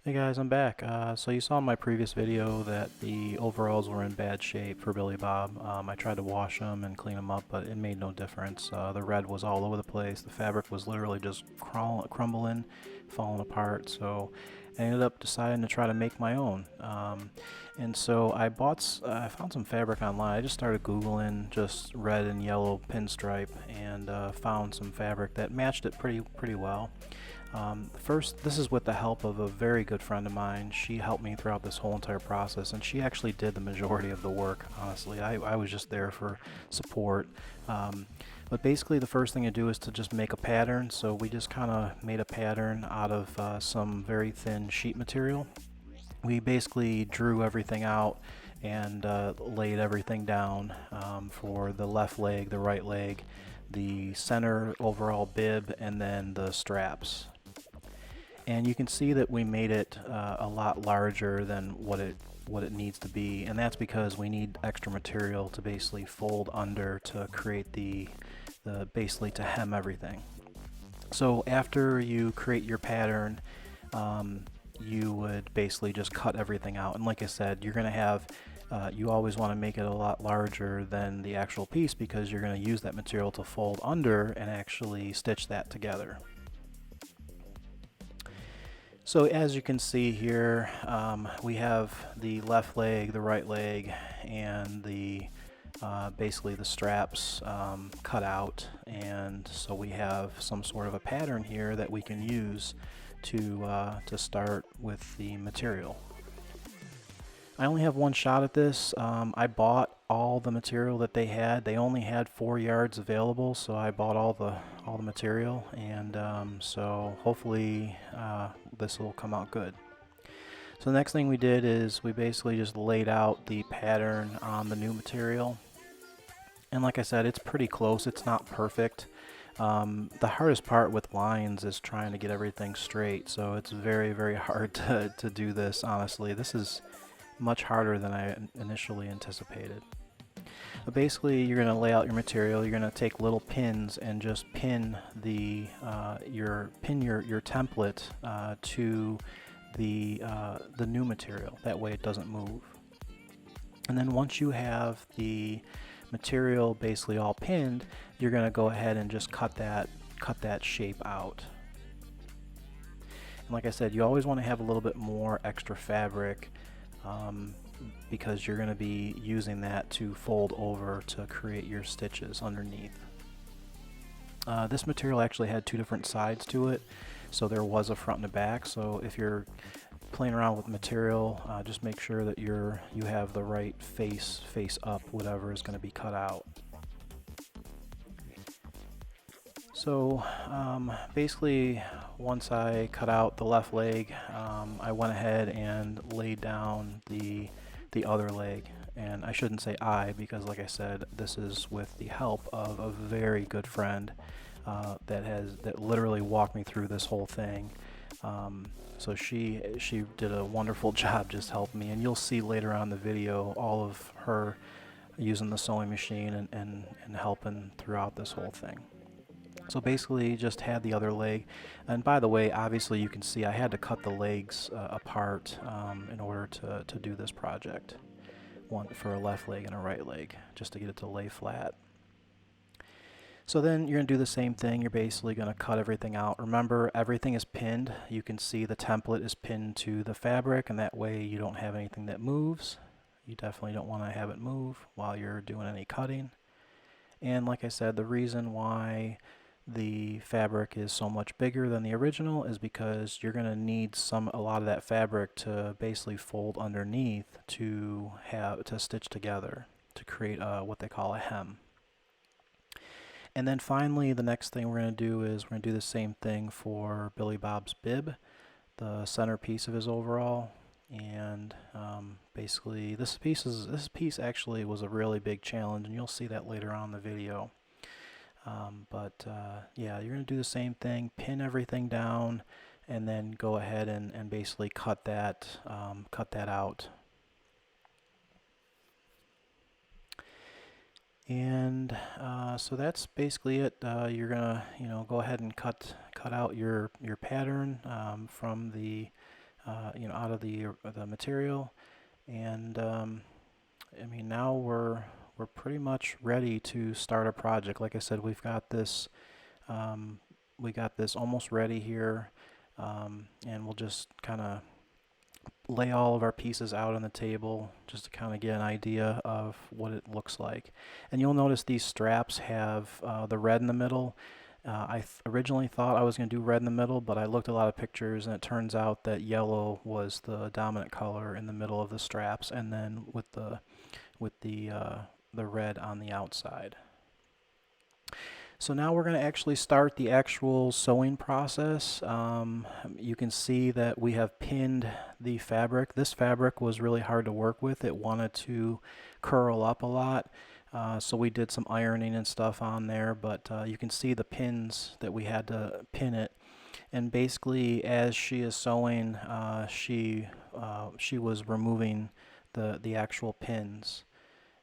Hey guys, I'm back. So you saw in my previous video that the overalls were in bad shape for Billy Bob. I tried to wash them and clean them up, but it made no difference. The red was all over the place. The fabric was literally just crumbling, falling apart. So I ended up deciding to try to make my own. And so I found some fabric online. I just started Googling just red and yellow pinstripe and found some fabric that matched it pretty well. First, this is with the help of a very good friend of mine. She helped me throughout this whole entire process, and she actually did the majority of the work, honestly. I was just there for support. But basically, the first thing to do is to just make a pattern. So we just kind of made a pattern out of some very thin sheet material. We basically drew everything out and laid everything down for the left leg, the right leg, the center overall bib, and then the straps. And you can see that we made it a lot larger than what it needs to be, and that's because we need extra material to basically fold under to create the basically to hem everything. So after you create your pattern, you would basically just cut everything out. And like I said, you're going to have you always want to make it a lot larger than the actual piece because you're going to use that material to fold under and actually stitch that together. So as you can see here, we have the left leg, the right leg, and the basically the straps cut out, and so we have some sort of a pattern here that we can use to start with the material. I only have one shot at this. I bought all the material that they had. They only had 4 yards available, so I bought all the material, and so hopefully this will come out good. So the next thing we did is we basically just laid out the pattern on the new material, and like I said, it's pretty close. It's not perfect. The hardest part with lines is trying to get everything straight, so it's very hard to do this. Honestly, this is much harder than I initially anticipated. But basically, you're going to lay out your material. You're going to take little pins and just pin your template to the new material. That way, it doesn't move. And then once you have the material basically all pinned, you're going to go ahead and just cut that shape out. And like I said, you always want to have a little bit more extra fabric because you're going to be using that to fold over to create your stitches underneath. This material actually had 2 different sides to it, so there was a front and a back. So if you're playing around with material, just make sure that you have the right face up, whatever is going to be cut out. So basically, once I cut out the left leg, I went ahead and laid down the other leg. And I shouldn't say I, because like I said, this is with the help of a very good friend that literally walked me through this whole thing. So she did a wonderful job just helping me, and you'll see later on in the video all of her using the sewing machine and helping throughout this whole thing. So basically just had the other leg, and by the way, obviously you can see I had to cut the legs apart in order to do this project. One for a left leg and a right leg, just to get it to lay flat. So then you're going to do the same thing. You're basically going to cut everything out. Remember, everything is pinned. You can see the template is pinned to the fabric, and that way you don't have anything that moves. You definitely don't want to have it move while you're doing any cutting. And like I said, the reason why the fabric is so much bigger than the original is because you're going to need a lot of that fabric to basically fold underneath to stitch together to create what they call a hem. And then finally, the next thing we're going to do is we're going to do the same thing for Billy Bob's bib, the centerpiece of his overall. And basically this piece actually was a really big challenge, and you'll see that later on in the video. Yeah, you're going to do the same thing, pin everything down, and then go ahead and basically cut that out. And so that's basically it. You're gonna go ahead and cut out your pattern from the out of the material. And I mean, now we're pretty much ready to start a project. Like I said, we got this almost ready here, and we'll just kind of lay all of our pieces out on the table just to kind of get an idea of what it looks like. And you'll notice these straps have the red in the middle. I originally thought I was going to do red in the middle, but I looked at a lot of pictures and it turns out that yellow was the dominant color in the middle of the straps, and then with the red on the outside. So now we're going to actually start the actual sewing process. You can see that we have pinned the fabric. This fabric was really hard to work with. It wanted to curl up a lot. So we did some ironing and stuff on there, but you can see the pins that we had to pin it. And basically, as she is sewing, she was removing the actual pins.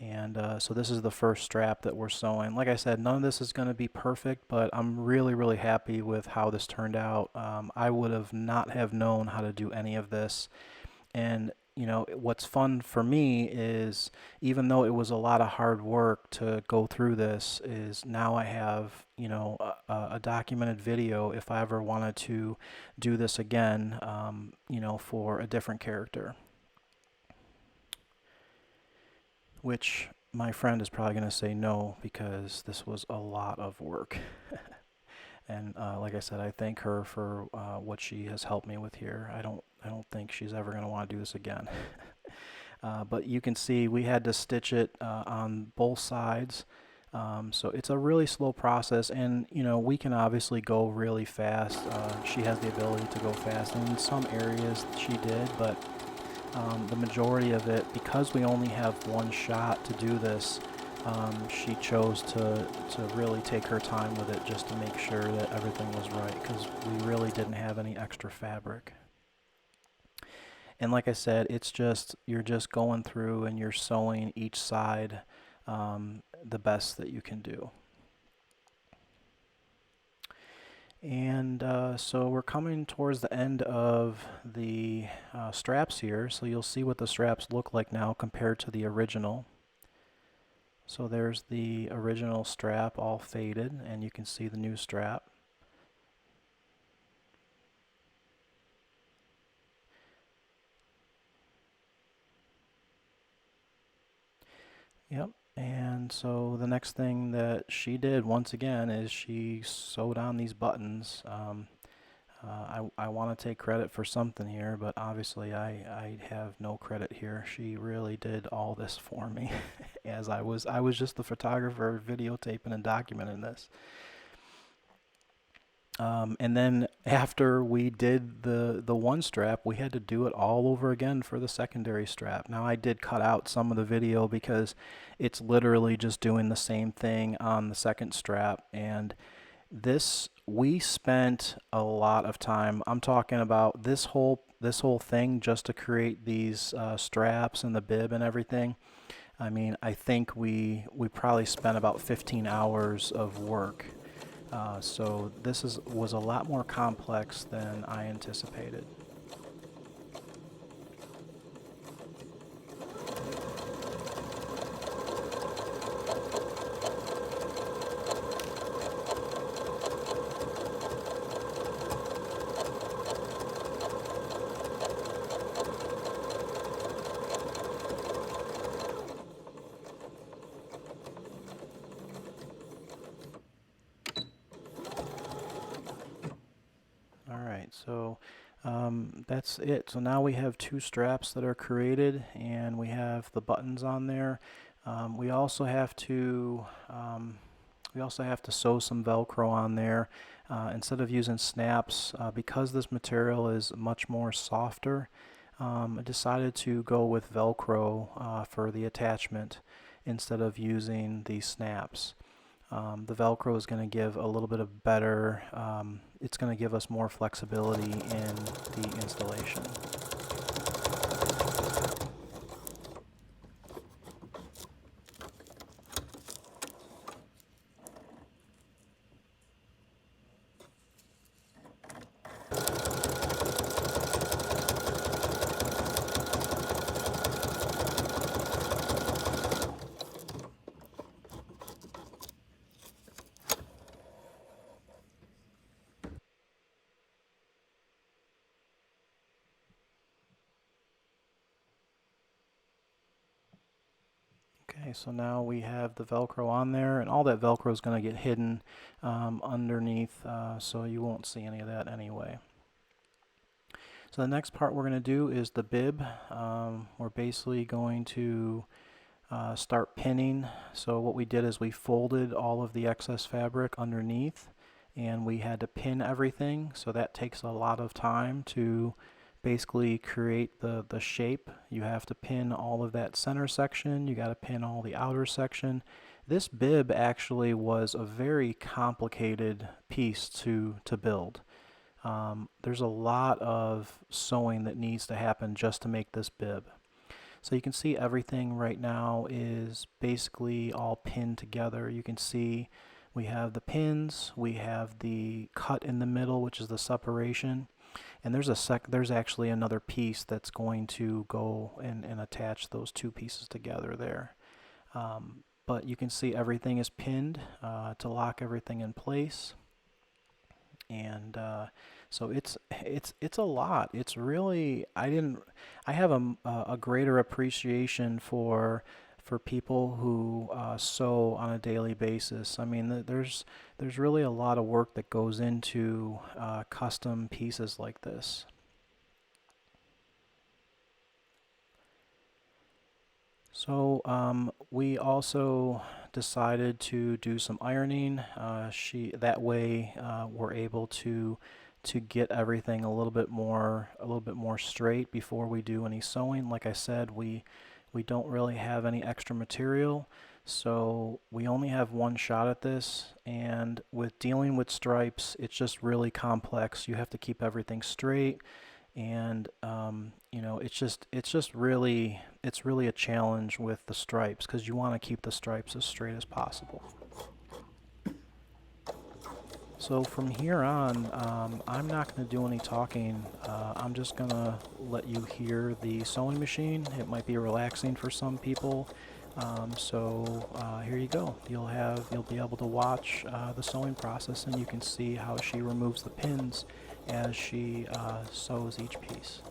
And so this is the first strap that we're sewing. Like I said, none of this is going to be perfect, but I'm really, really happy with how this turned out. I would have not have known how to do any of this. And what's fun for me is, even though it was a lot of hard work to go through this, is now I have a documented video if I ever wanted to do this again, for a different character. Which my friend is probably going to say no, because this was a lot of work. And like I said, I thank her for what she has helped me with here. I don't think she's ever going to want to do this again. But you can see we had to stitch it on both sides. So it's a really slow process, and we can obviously go really fast. She has the ability to go fast, and in some areas she did, but the majority of it, because we only have one shot to do this, she chose to really take her time with it, just to make sure that everything was right, because we really didn't have any extra fabric. And like I said, you're just going through and you're sewing each side the best that you can do. And so we're coming towards the end of the straps here, so you'll see what the straps look like now compared to the original. So there's the original strap all faded, and you can see the new strap. Yep. And so the next thing that she did, once again, is she sewed on these buttons. I want to take credit for something here, but obviously I have no credit here. She really did all this for me, as I was just the photographer videotaping and documenting this. And then after we did the one strap, we had to do it all over again for the secondary strap. Now I did cut out some of the video because it's literally just doing the same thing on the second strap, and we spent a lot of time. I'm talking about this whole thing just to create these straps and the bib and everything. I mean, I think we probably spent about 15 hours of work. So this was a lot more complex than I anticipated. So that's it. So now we have two straps that are created, and we have the buttons on there. We also have to sew some Velcro on there. Instead of using snaps, because this material is much more softer, I decided to go with Velcro for the attachment instead of using the snaps. The Velcro is going to give a little bit of better, it's going to give us more flexibility in the installation. Okay, so now we have the Velcro on there, and all that Velcro is going to get hidden underneath, so you won't see any of that anyway. So the next part we're going to do is the bib. We're basically going to start pinning. So what we did is we folded all of the excess fabric underneath, and we had to pin everything. So that takes a lot of time to basically create the shape. You have to pin all of that center section. You got to pin all the outer section. This bib actually was a very complicated piece to build. There's a lot of sewing that needs to happen just to make this bib. So you can see everything right now is basically all pinned together. You can see we have the pins, we have the cut in the middle, which is the separation, and there's actually another piece that's going to go and attach those two pieces together there. But you can see everything is pinned to lock everything in place. And so it's a lot. It's really, I have a greater appreciation for people who sew on a daily basis. I mean, there's really a lot of work that goes into custom pieces like this. So we also decided to do some ironing. That way we're able to get everything a little bit more straight before we do any sewing. Like I said, we don't really have any extra material, so we only have one shot at this, and with dealing with stripes, it's just really complex. You have to keep everything straight, and you know, it's really a challenge with the stripes, because you want to keep the stripes as straight as possible. So from here on, I'm not going to do any talking. I'm just going to let you hear the sewing machine. It might be relaxing for some people. So here you go. You'll be able to watch the sewing process, and you can see how she removes the pins as she sews each piece.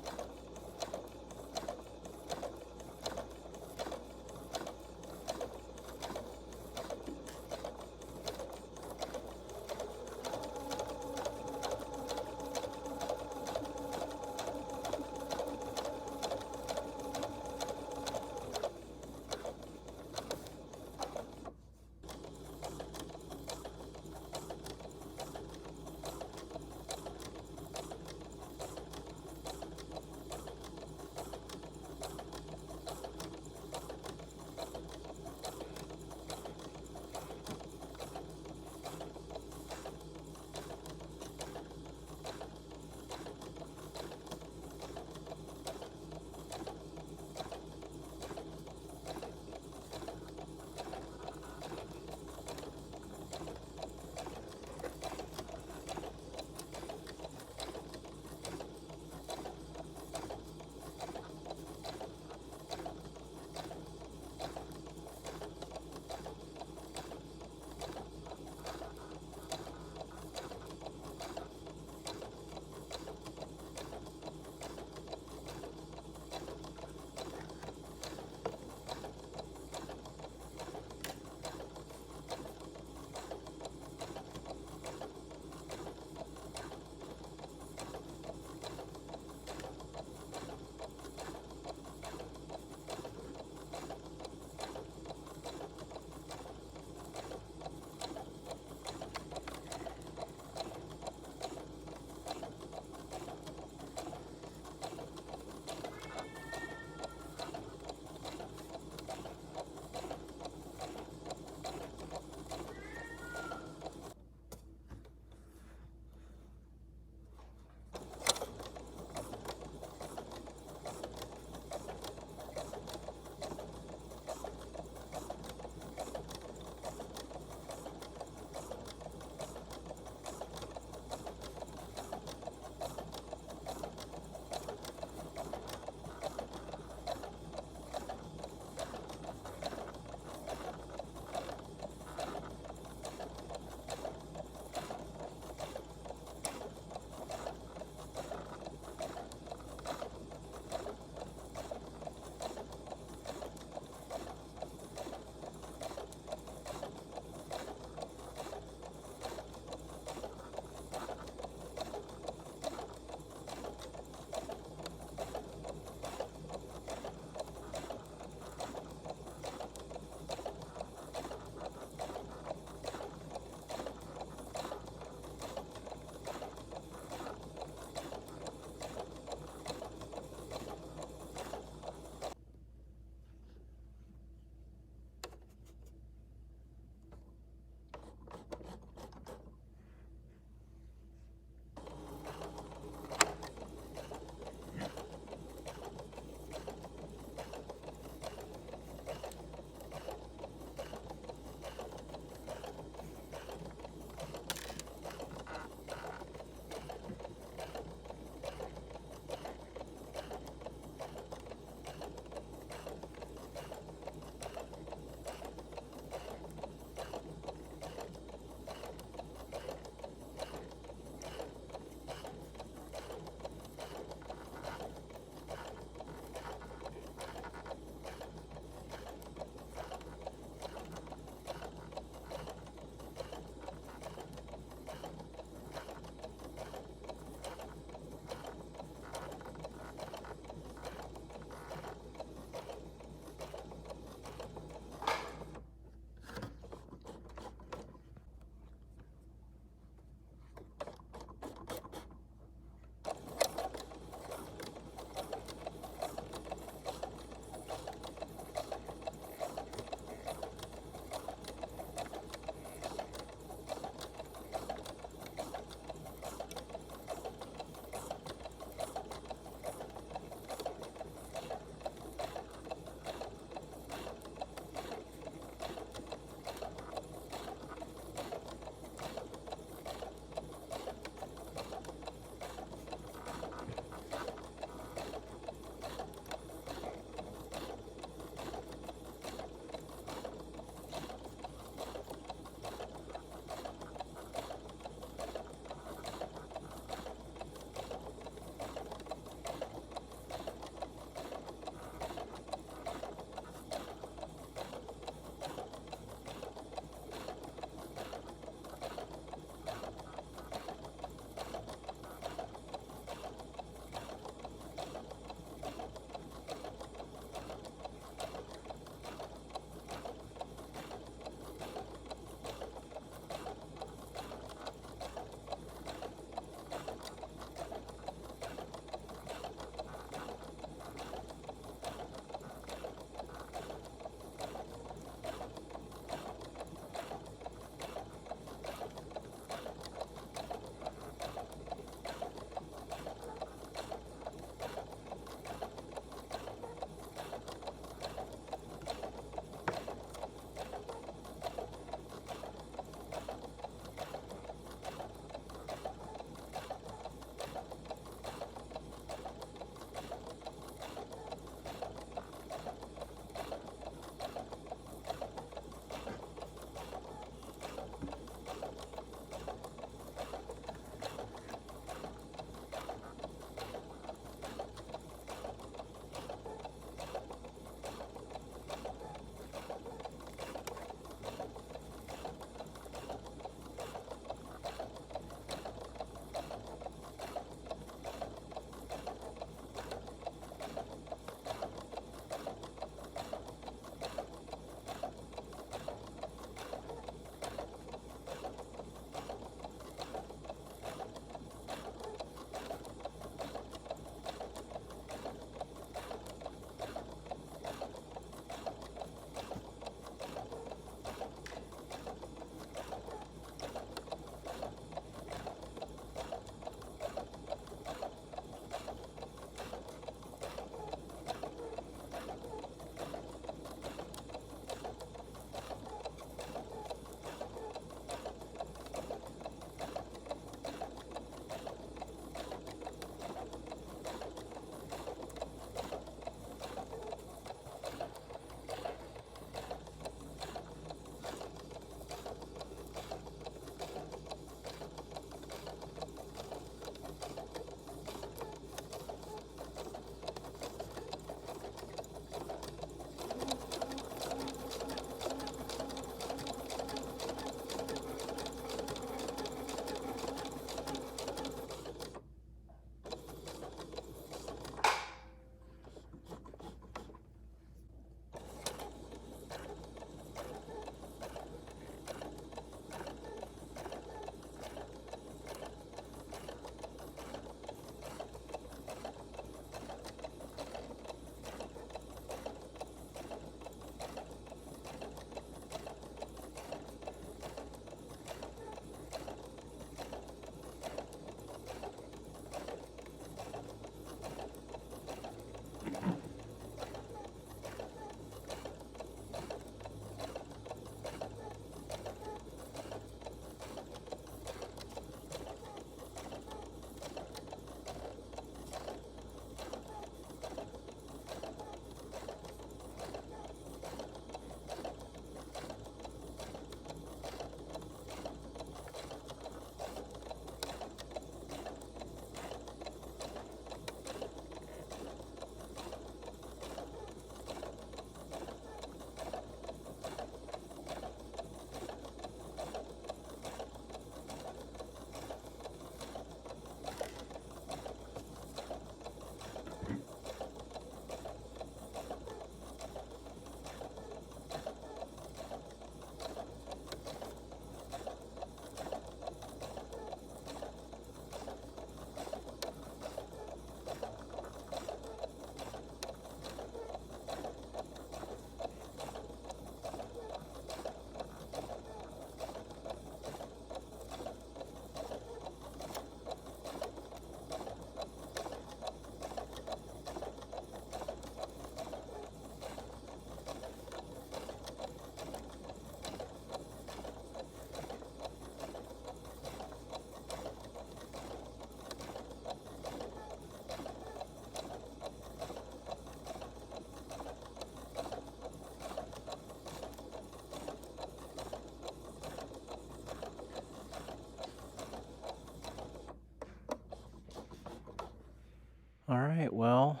All right, well,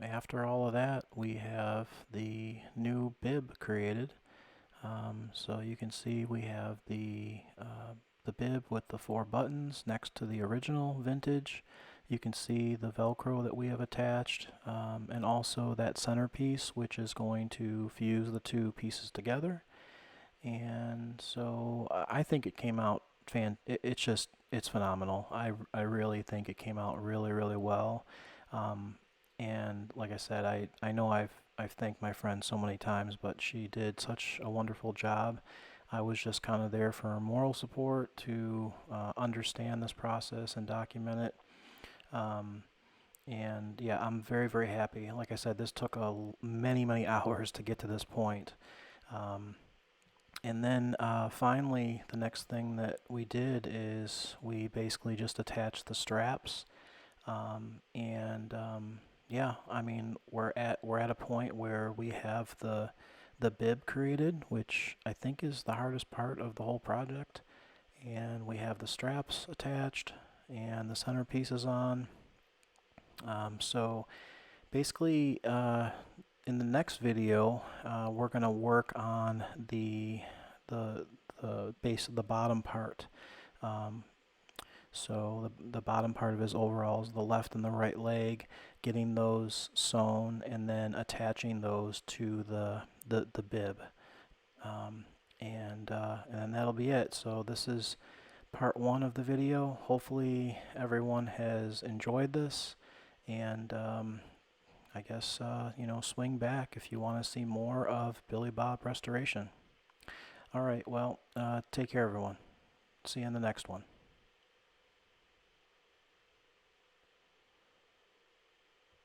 after all of that, we have the new bib created. So you can see we have the bib with the 4 buttons next to the original vintage. You can see the Velcro that we have attached, and also that centerpiece, which is going to fuse the two pieces together. And so I think it came out it's phenomenal. I really think it came out really, really well. Um, and like I said, I know I've thanked my friend so many times, but she did such a wonderful job. I was just kind of there for moral support to understand this process and document it. Um, and yeah, I'm very, very happy. Like I said, this took many, many hours to get to this point. Um, and then finally, the next thing that we did is we basically just attached the straps. Yeah, I mean we're at a point where we have the bib created, which I think is the hardest part of the whole project. And we have the straps attached and the centerpiece is on. So basically, in the next video, we're gonna work on the the base of the bottom part. Um, so the bottom part of his overalls, the left and the right leg, getting those sewn and then attaching those to the bib. Um, and then that'll be it. So this is part one of the video. Hopefully everyone has enjoyed this, and I guess swing back if you want to see more of Billy Bob restoration. All right, well, take care, everyone. See you in the next one.